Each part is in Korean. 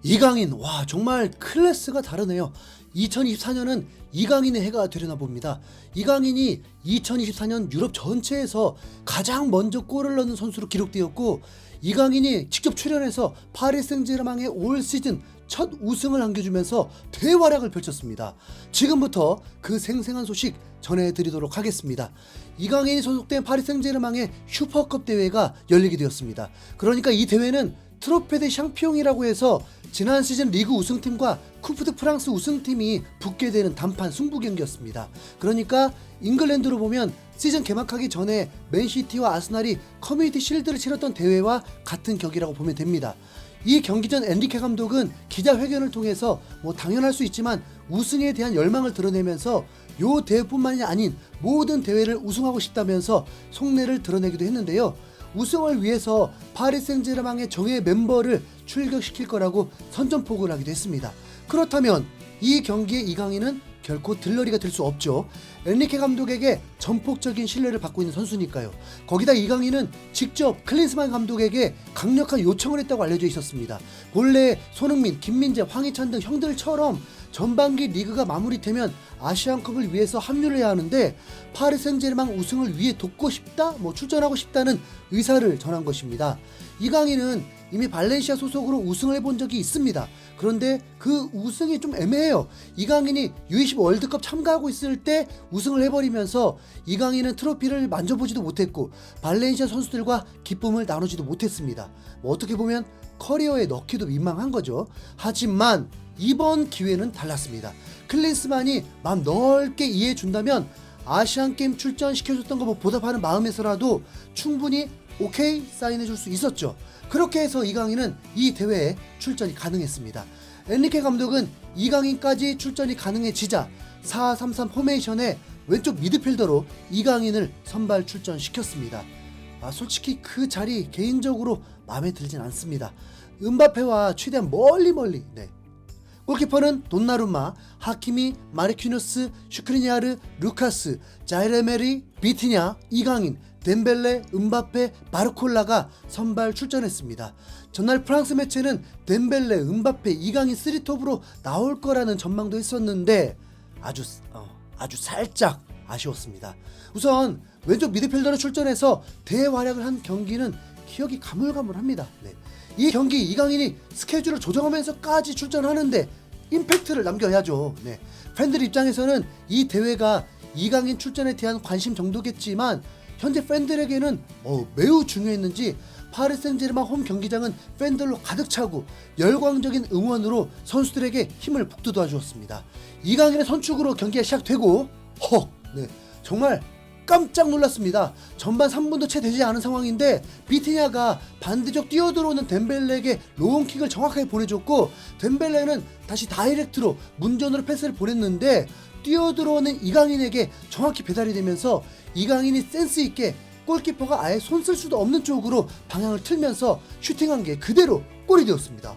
이강인, 와 정말 클래스가 다르네요. 2024년은 이강인의 해가 되려나 봅니다. 이강인이 2024년 유럽 전체에서 가장 먼저 골을 넣는 선수로 기록되었고, 이강인이 직접 출연해서 파리 생제르맹의 올 시즌 첫 우승을 안겨주면서 대활약을 펼쳤습니다. 지금부터 그 생생한 소식 전해드리도록 하겠습니다. 이강인이 소속된 파리 생제르맹의 슈퍼컵 대회가 열리게 되었습니다. 그러니까 이 대회는 트로페 데 샹피옹이라고 해서 지난 시즌 리그 우승팀과 쿠프 드 프랑스 우승팀이 붙게 되는 단판 승부 경기였습니다. 그러니까 잉글랜드로 보면 시즌 개막하기 전에 맨시티와 아스날이 커뮤니티 실드를 치렀던 대회와 같은 격이라고 보면 됩니다. 이 경기 전 엔리케 감독은 기자회견을 통해서 당연할 수 있지만 우승에 대한 열망을 드러내면서 요 대회뿐만이 아닌 모든 대회를 우승하고 싶다면서 속내를 드러내기도 했는데요. 우승을 위해서 파리 생제르맹의 정예 멤버를 출격시킬 거라고 선전포고를 하기도 했습니다. 그렇다면 이 경기에 이강인은 결코 들러리가 될 수 없죠. 엔리케 감독에게 전폭적인 신뢰를 받고 있는 선수니까요. 거기다 이강인은 직접 클린스만 감독에게 강력한 요청을 했다고 알려져 있었습니다. 본래 손흥민, 김민재, 황희찬 등 형들처럼 전반기 리그가 마무리되면 아시안컵을 위해서 합류를 해야 하는데 파리 생제르맹 우승을 위해 돕고 싶다, 출전하고 싶다는 의사를 전한 것입니다. 이강인은 이미 발렌시아 소속으로 우승을 해본 적이 있습니다. 그런데 그 우승이 좀 애매해요. 이강인이 U20 월드컵 참가하고 있을 때 우승을 해버리면서 이강인은 트로피를 만져보지도 못했고 발렌시아 선수들과 기쁨을 나누지도 못했습니다. 어떻게 보면 커리어에 넣기도 민망한 거죠. 하지만 이번 기회는 달랐습니다. 클린스만이 마음 넓게 이해해준다면 아시안게임 출전시켜줬던 거 보답하는 마음에서라도 충분히 오케이 사인해줄 수 있었죠. 그렇게 해서 이강인은 이 대회에 출전이 가능했습니다. 엔리케 감독은 이강인까지 출전이 가능해지자 4-3-3 포메이션에 왼쪽 미드필더로 이강인을 선발 출전시켰습니다. 솔직히 그 자리 개인적으로 마음에 들진 않습니다. 음바페와 최대한 멀리 골키퍼는 돈나루마, 하키미, 마르키누스, 슈크리니아르, 루카스, 자이레메리, 비티냐, 이강인, 덴벨레, 음바페, 바르콜라가 선발 출전했습니다. 전날 프랑스 매체는 덴벨레, 음바페, 이강인 3톱으로 나올 거라는 전망도 했었는데 아주 살짝 아쉬웠습니다. 우선 왼쪽 미드필더로 출전해서 대활약을 한 경기는 기억이 가물가물합니다. 이 경기 이강인이 스케줄을 조정하면서까지 출전하는데 임팩트를 남겨야죠. 팬들 입장에서는 이 대회가 이강인 출전에 대한 관심 정도겠지만 현재 팬들에게는 매우 중요했는지 파리 생제르맹 홈 경기장은 팬들로 가득 차고 열광적인 응원으로 선수들에게 힘을 북돋아 주었습니다. 이강인의 선축으로 경기가 시작되고 정말 깜짝 놀랐습니다. 전반 3분도 채 되지 않은 상황인데 비티냐가 반대쪽 뛰어들어오는 덴벨레에게 로우킥을 정확하게 보내줬고 덴벨레는 다시 다이렉트로 문전으로 패스를 보냈는데 뛰어들어오는 이강인에게 정확히 배달이 되면서 이강인이 센스있게 골키퍼가 아예 손 쓸 수도 없는 쪽으로 방향을 틀면서 슈팅한 게 그대로 골이 되었습니다.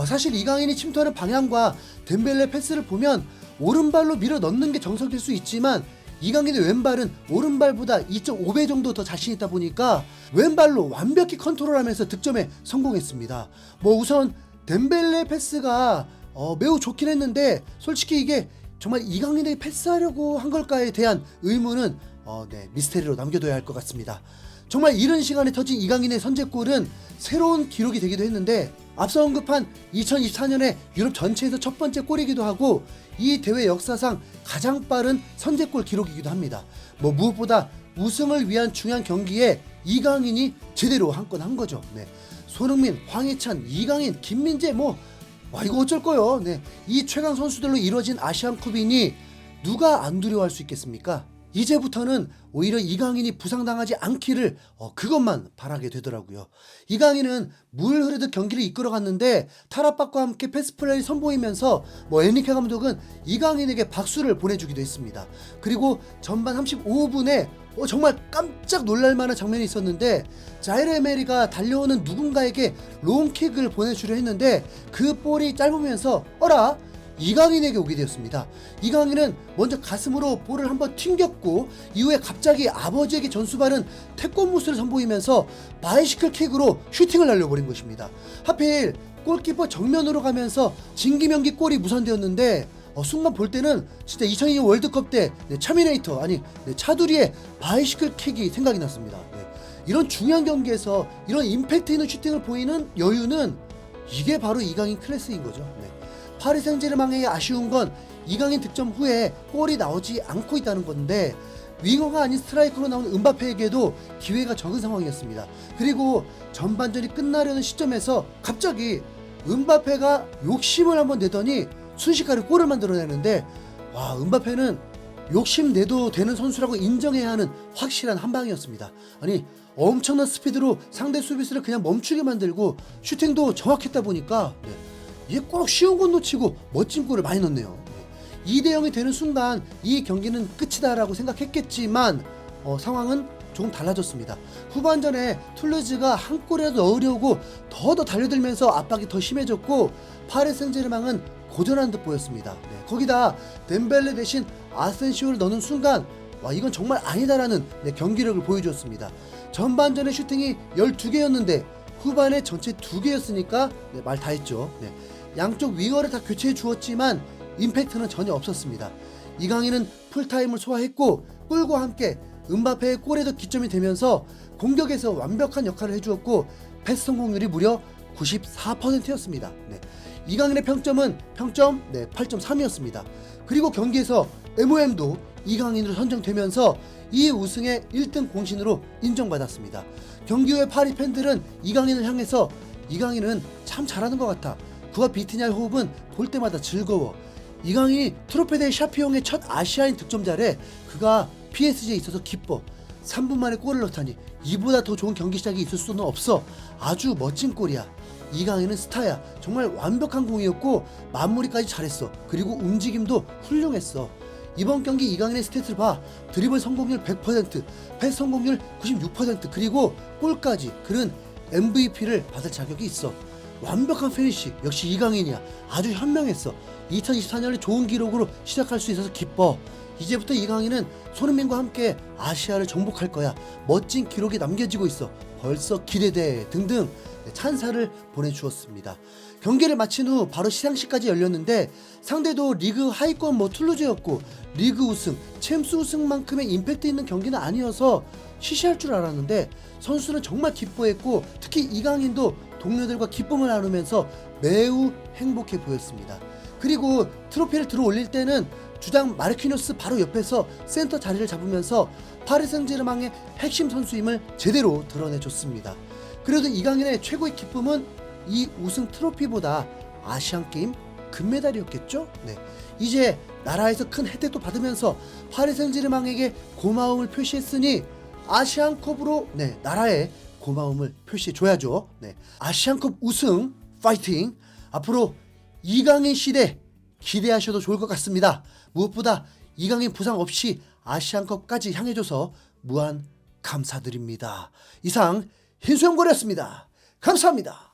사실 이강인이 침투하는 방향과 덴벨레 패스를 보면 오른발로 밀어 넣는 게 정석일 수 있지만 이강인의 왼발은 오른발보다 2.5배 정도 더 자신 있다 보니까 왼발로 완벽히 컨트롤하면서 득점에 성공했습니다. 우선 덴벨레 패스가 매우 좋긴 했는데 솔직히 이게 정말 이강인에게 패스하려고 한 걸까에 대한 의문은 미스테리로 남겨둬야 할 것 같습니다. 정말 이른 시간에 터진 이강인의 선제골은 새로운 기록이 되기도 했는데 앞서 언급한 2024년에 유럽 전체에서 첫 번째 골이기도 하고 이 대회 역사상 가장 빠른 선제골 기록이기도 합니다. 무엇보다 우승을 위한 중요한 경기에 이강인이 제대로 한 건 한 거죠. 손흥민, 황희찬, 이강인, 김민재 이거 어쩔 거요. 이 최강 선수들로 이루어진 아시안컵이니 누가 안 두려워할 수 있겠습니까? 이제부터는 오히려 이강인이 부상당하지 않기를 그것만 바라게 되더라고요. 이강인은 물 흐르듯 경기를 이끌어갔는데 타락박과 함께 패스플레이를 선보이면서 엔리케 감독은 이강인에게 박수를 보내주기도 했습니다. 그리고 전반 35분에 정말 깜짝 놀랄만한 장면이 있었는데 자이레메리가 달려오는 누군가에게 롱킥을 보내주려 했는데 그 볼이 짧으면서 이강인에게 오게 되었습니다. 이강인은 먼저 가슴으로 볼을 한번 튕겼고 이후에 갑자기 아버지에게 전수받은 태권무술을 선보이면서 바이시클 킥으로 슈팅을 날려버린 것입니다. 하필 골키퍼 정면으로 가면서 진기명기 골이 무산되었는데 순간 볼 때는 진짜 2002년 월드컵 때 차미네이터 아니 차두리의 바이시클 킥이 생각이 났습니다. 이런 중요한 경기에서 이런 임팩트 있는 슈팅을 보이는 여유는 이게 바로 이강인 클래스인 거죠. 파리 생제르맹에게 아쉬운 건 이강인 득점 후에 골이 나오지 않고 있다는 건데 윙어가 아닌 스트라이커로 나온 은바페에게도 기회가 적은 상황이었습니다. 그리고 전반전이 끝나려는 시점에서 갑자기 은바페가 욕심을 한번 내더니 순식간에 골을 만들어내는데 와, 은바페는 욕심내도 되는 선수라고 인정해야 하는 확실한 한 방이었습니다. 아니 엄청난 스피드로 상대 수비수를 그냥 멈추게 만들고 슈팅도 정확했다 보니까 이게 꼭 쉬운 건 놓치고 멋진 골을 많이 넣네요. 2대0이 되는 순간 이 경기는 끝이다라고 생각했겠지만 상황은 조금 달라졌습니다. 후반전에 툴루즈가 한 골이라도 넣으려고 더 달려들면서 압박이 더 심해졌고 파리 생제르맹은 고전한 듯 보였습니다. 거기다 덴벨레 대신 아센시오를 넣는 순간 와, 이건 정말 아니다라는 경기력을 보여주었습니다. 전반전에 슈팅이 12개였는데 후반에 전체 2개였으니까 말 다 했죠. 양쪽 윙어를 다 교체해 주었지만 임팩트는 전혀 없었습니다. 이강인은 풀타임을 소화했고 골과 함께 은바페의 골에도 기점이 되면서 공격에서 완벽한 역할을 해주었고 패스 성공률이 무려 94%였습니다. 이강인의 평점은 평점 8.3이었습니다. 그리고 경기에서 MOM도 이강인으로 선정되면서 이 우승의 1등 공신으로 인정받았습니다. 경기 후에 파리 팬들은 이강인을 향해서 이강인은 참 잘하는 것 같아. 그와 비티냐의 호흡은 볼 때마다 즐거워. 이강인이 트로페데 샤피용의 첫 아시아인 득점자래. 그가 PSG에 있어서 기뻐. 3분 만에 골을 넣다니 이보다 더 좋은 경기 시작이 있을 수는 없어. 아주 멋진 골이야. 이강인은 스타야. 정말 완벽한 공이었고 마무리까지 잘했어. 그리고 움직임도 훌륭했어. 이번 경기 이강인의 스탯을 봐. 드리블 성공률 100%, 패스 성공률 96%, 그리고 골까지. 그는 MVP를 받을 자격이 있어. 완벽한 피니시. 역시 이강인이야. 아주 현명했어. 2024년에 좋은 기록으로 시작할 수 있어서 기뻐. 이제부터 이강인은 손흥민과 함께 아시아를 정복할 거야. 멋진 기록이 남겨지고 있어. 벌써 기대돼. 등등 찬사를 보내주었습니다. 경기를 마친 후 바로 시상식까지 열렸는데 상대도 리그 하위권 툴루즈였고 리그 우승, 챔스 우승만큼의 임팩트 있는 경기는 아니어서 시시할 줄 알았는데 선수는 정말 기뻐했고 특히 이강인도 동료들과 기쁨을 나누면서 매우 행복해 보였습니다. 그리고 트로피를 들어 올릴 때는 주장 마르키뉴스 바로 옆에서 센터 자리를 잡으면서 파리 생제르맹의 핵심 선수임을 제대로 드러내줬습니다. 그래도 이강인의 최고의 기쁨은 이 우승 트로피보다 아시안게임 금메달이었겠죠? 이제 나라에서 큰 혜택도 받으면서 파리 생제르맹에게 고마움을 표시했으니 아시안컵으로 나라에 고마움을 표시해줘야죠. 아시안컵 우승 파이팅! 앞으로 이강인 시대 기대하셔도 좋을 것 같습니다. 무엇보다 이강인 부상 없이 아시안컵까지 향해줘서 무한 감사드립니다. 이상 흰수염고래였습니다. 감사합니다.